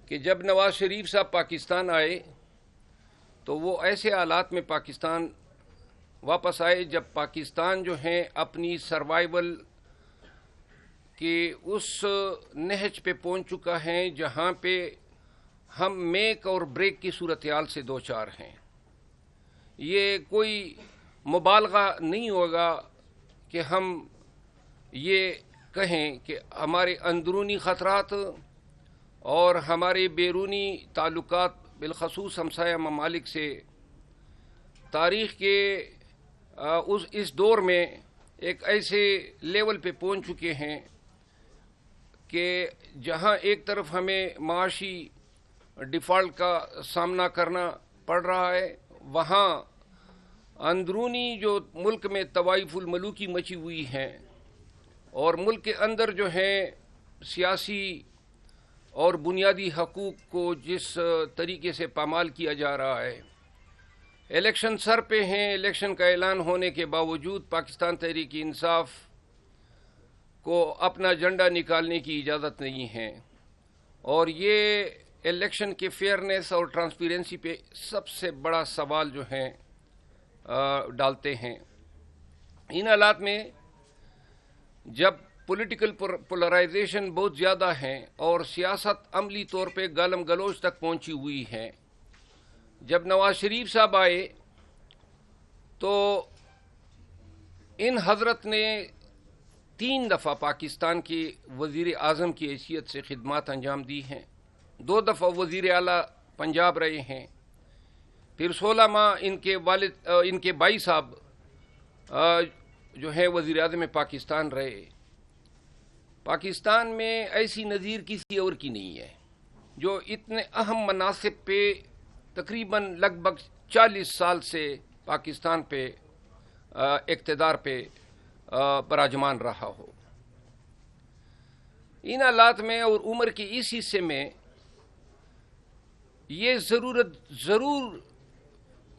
کہ جب نواز شریف صاحب پاکستان آئے تو وہ ایسے حالات میں پاکستان واپس آئے جب پاکستان جو ہیں اپنی سروائیول کے اس نہج پہ پہنچ چکا ہے جہاں پہ ہم میک اور بریک کی صورتحال سے دو چار ہیں. یہ کوئی مبالغہ نہیں ہوگا کہ ہم یہ کہیں کہ ہمارے اندرونی خطرات اور ہمارے بیرونی تعلقات بالخصوص ہمسایہ ممالک سے تاریخ کے اس دور میں ایک ایسے لیول پہ پہنچ چکے ہیں کہ جہاں ایک طرف ہمیں معاشی ڈیفالٹ کا سامنا کرنا پڑ رہا ہے، وہاں اندرونی جو ملک میں طوائف الملوکی مچی ہوئی ہیں اور ملک کے اندر جو ہیں سیاسی اور بنیادی حقوق کو جس طریقے سے پامال کیا جا رہا ہے. الیکشن سر پہ ہیں، الیکشن کا اعلان ہونے کے باوجود پاکستان تحریک انصاف کو اپنا جھنڈا نکالنے کی اجازت نہیں ہے، اور یہ الیکشن کے فیئرنیس اور ٹرانسپیرنسی پہ سب سے بڑا سوال جو ہیں ڈالتے ہیں. ان حالات میں جب پولیٹیکل پولرائزیشن بہت زیادہ ہیں اور سیاست عملی طور پہ گالم گلوچ تک پہنچی ہوئی ہے، جب نواز شریف صاحب آئے تو ان حضرت نے 3 دفعہ پاکستان کے وزیر اعظم کی حیثیت سے خدمات انجام دی ہیں. 2 دفعہ وزیر اعلیٰ پنجاب رہے ہیں، پھر 16 ماہ ان کے بھائی صاحب جو ہے وزیر اعظم پاکستان رہے. پاکستان میں ایسی نظیر کسی اور کی نہیں ہے جو اتنے اہم مناصب پہ تقریباً لگ بھگ 40 سال سے پاکستان پہ اقتدار پہ براجمان رہا ہو. ان حالات میں اور عمر کے اس حصے میں یہ ضرور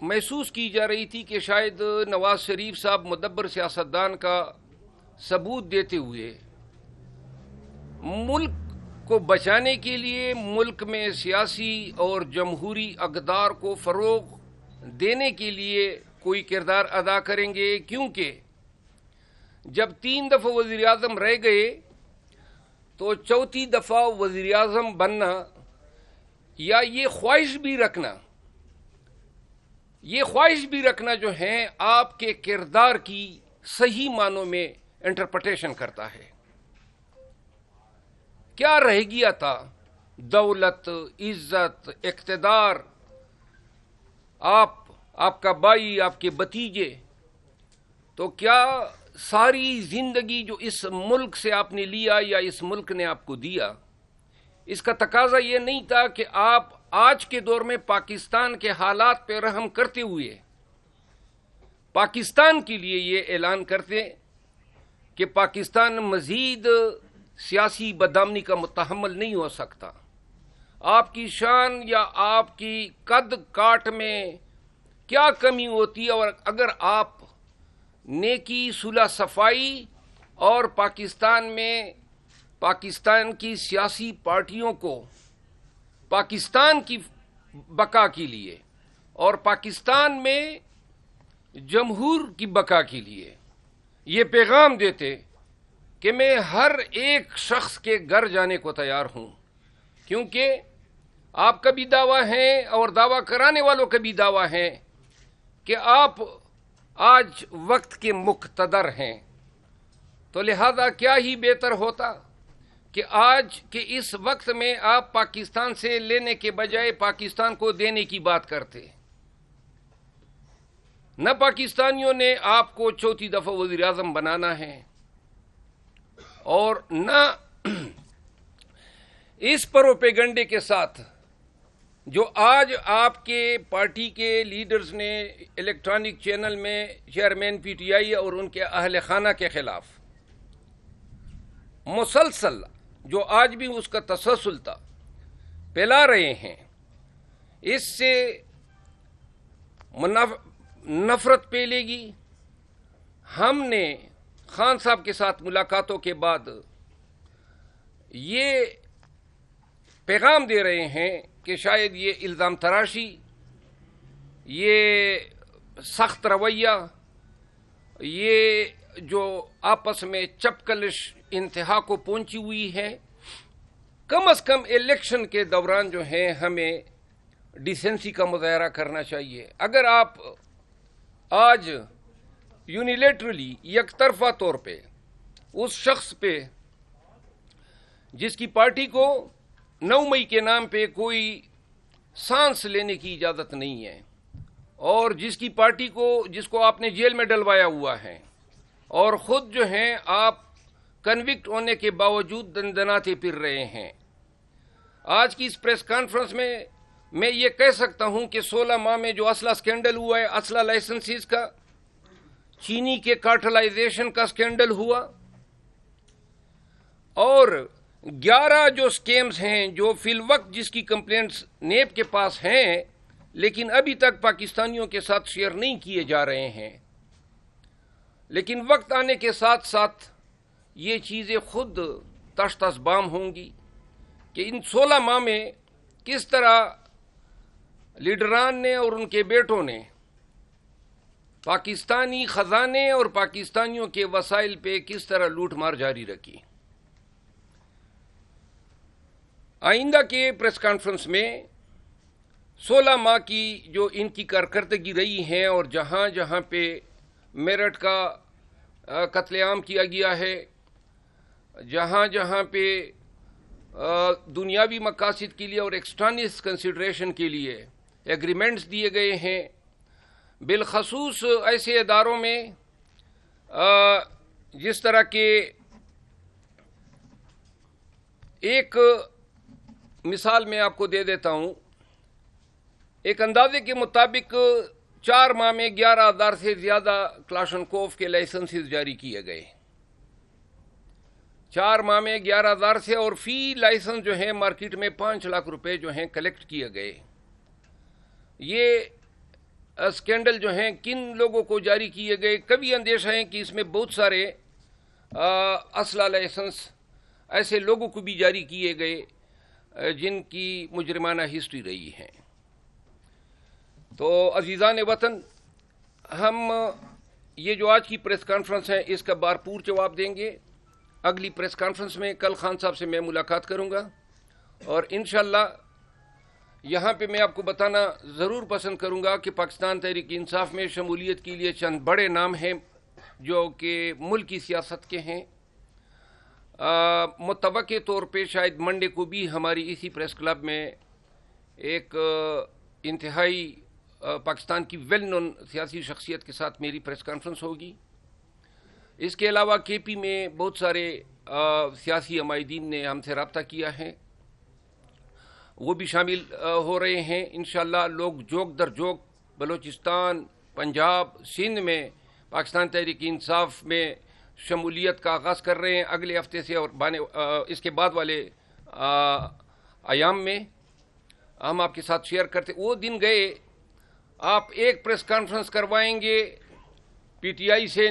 محسوس کی جا رہی تھی کہ شاید نواز شریف صاحب مدبر سیاستدان کا ثبوت دیتے ہوئے ملک کو بچانے کے لیے، ملک میں سیاسی اور جمہوری اقدار کو فروغ دینے کے لیے کوئی کردار ادا کریں گے، کیونکہ جب 3 دفعہ وزیر اعظم رہ گئے تو 4تھی دفعہ وزیر اعظم بننا یا یہ خواہش بھی رکھنا جو ہے آپ کے کردار کی صحیح معنوں میں انٹرپریٹیشن کرتا ہے. کیا رہ گیا تھا؟ دولت، عزت، اقتدار، آپ کا بھائی، آپ کے بھتیجے. تو کیا ساری زندگی جو اس ملک سے آپ نے لیا یا اس ملک نے آپ کو دیا، اس کا تقاضا یہ نہیں تھا کہ آپ آج کے دور میں پاکستان کے حالات پہ رحم کرتے ہوئے پاکستان کے لیے یہ اعلان کرتے کہ پاکستان مزید سیاسی بدامنی کا متحمل نہیں ہو سکتا. آپ کی شان یا آپ کی قد کاٹ میں کیا کمی ہوتی ہے، اور اگر آپ نیکی، صلح صفائی اور پاکستان کی سیاسی پارٹیوں کو پاکستان کی بقا کے لیے اور پاکستان میں جمہور کی بقا کے لیے یہ پیغام دیتے کہ میں ہر ایک شخص کے گھر جانے کو تیار ہوں، کیونکہ آپ کا بھی دعویٰ ہے اور دعویٰ کرانے والوں کا بھی دعویٰ ہے کہ آپ آج وقت کے مقتدر ہیں. تو لہذا کیا ہی بہتر ہوتا کہ آج کے اس وقت میں آپ پاکستان سے لینے کے بجائے پاکستان کو دینے کی بات کرتے. نہ پاکستانیوں نے آپ کو 4تھی دفعہ وزیر اعظم بنانا ہے، اور نہ اس پروپیگنڈے کے ساتھ جو آج آپ کے پارٹی کے لیڈرز نے الیکٹرانک چینل میں چیئرمین پی ٹی آئی اور ان کے اہل خانہ کے خلاف مسلسل جو آج بھی اس کا تسلسل تھا پھیلا رہے ہیں، اس سے نفرت پھیلے گی. ہم نے خان صاحب کے ساتھ ملاقاتوں کے بعد یہ پیغام دے رہے ہیں کہ شاید یہ الزام تراشی، یہ سخت رویہ، یہ جو آپس میں چپکلش انتہا کو پہنچی ہوئی ہے، کم از کم الیکشن کے دوران جو ہے ہمیں ڈیسنسی کا مظاہرہ کرنا چاہیے۔ اگر آپ آج یونیلیٹرلی یک طرفہ طور پہ اس شخص پہ جس کی پارٹی کو 9 مئی کے نام پہ کوئی سانس لینے کی اجازت نہیں ہے، اور جس کی پارٹی کو جس کو آپ نے جیل میں ڈلوایا ہوا ہے، اور خود جو ہیں آپ کنوکٹ ہونے کے باوجود دندناتے پھر رہے ہیں، آج کی اس پریس کانفرنس میں یہ کہہ سکتا ہوں کہ 16 ماہ میں جو اسلحہ سکینڈل ہوا ہے، اسلحہ لائسنسز کا، چینی کے کارٹلائزیشن کا سکینڈل ہوا، اور 11 جو سکیمز ہیں جو فی الوقت جس کی کمپلینٹس نیب کے پاس ہیں لیکن ابھی تک پاکستانیوں کے ساتھ شیئر نہیں کیے جا رہے ہیں، لیکن وقت آنے کے ساتھ ساتھ یہ چیزیں خود تشت بام ہوں گی کہ ان 16 ماہ میں کس طرح لیڈران نے اور ان کے بیٹوں نے پاکستانی خزانے اور پاکستانیوں کے وسائل پہ کس طرح لوٹ مار جاری رکھی۔ آئندہ کے پریس کانفرنس میں 16 ماہ کی جو ان کی کارکردگی رہی ہے اور جہاں جہاں پہ میرٹھ کا قتل عام کیا گیا ہے، جہاں جہاں پہ دنیاوی مقاصد کے لیے اور ایکسٹرنل کنسیڈریشن کے لیے ایگریمنٹس دیے گئے ہیں، بالخصوص ایسے اداروں میں جس طرح کے ایک مثال میں آپ کو دے دیتا ہوں، ایک اندازے کے مطابق 4 ماہ میں 11,000 سے زیادہ کلاشنکوف کے لائسنسز جاری کیے گئے، 4 ماہ میں 11,000 سے، اور فی لائسنس جو ہے مارکیٹ میں 5 لاکھ روپے جو ہیں کلیکٹ کیے گئے۔ یہ اسکینڈل جو ہیں کن لوگوں کو جاری کیے گئے؟ کبھی اندیشہ ہے کہ اس میں بہت سارے اسلحہ لائسنس ایسے لوگوں کو بھی جاری کیے گئے جن کی مجرمانہ ہسٹری رہی ہے۔ تو عزیزان وطن، ہم یہ جو آج کی پریس کانفرنس ہے اس کا بھرپور جواب دیں گے۔ اگلی پریس کانفرنس میں کل خان صاحب سے میں ملاقات کروں گا، اور انشاءاللہ یہاں پہ میں آپ کو بتانا ضرور پسند کروں گا کہ پاکستان تحریک انصاف میں شمولیت کے لیے چند بڑے نام ہیں جو کہ ملک کی سیاست کے ہیں۔ متوقع طور پہ شاید منڈے کو بھی ہماری اسی پریس کلب میں ایک انتہائی پاکستان کی ویل نون سیاسی شخصیت کے ساتھ میری پریس کانفرنس ہوگی۔ اس کے علاوہ کے پی میں بہت سارے سیاسی عمائدین نے ہم سے رابطہ کیا ہے، وہ بھی شامل ہو رہے ہیں انشاءاللہ۔ لوگ جوک در جوک بلوچستان، پنجاب، سندھ میں پاکستان تحریک انصاف میں شمولیت کا آغاز کر رہے ہیں اگلے ہفتے سے، اور اس کے بعد والے ایام میں ہم آپ کے ساتھ شیئر کرتے۔ وہ دن گئے آپ ایک پریس کانفرنس کروائیں گے پی ٹی آئی سے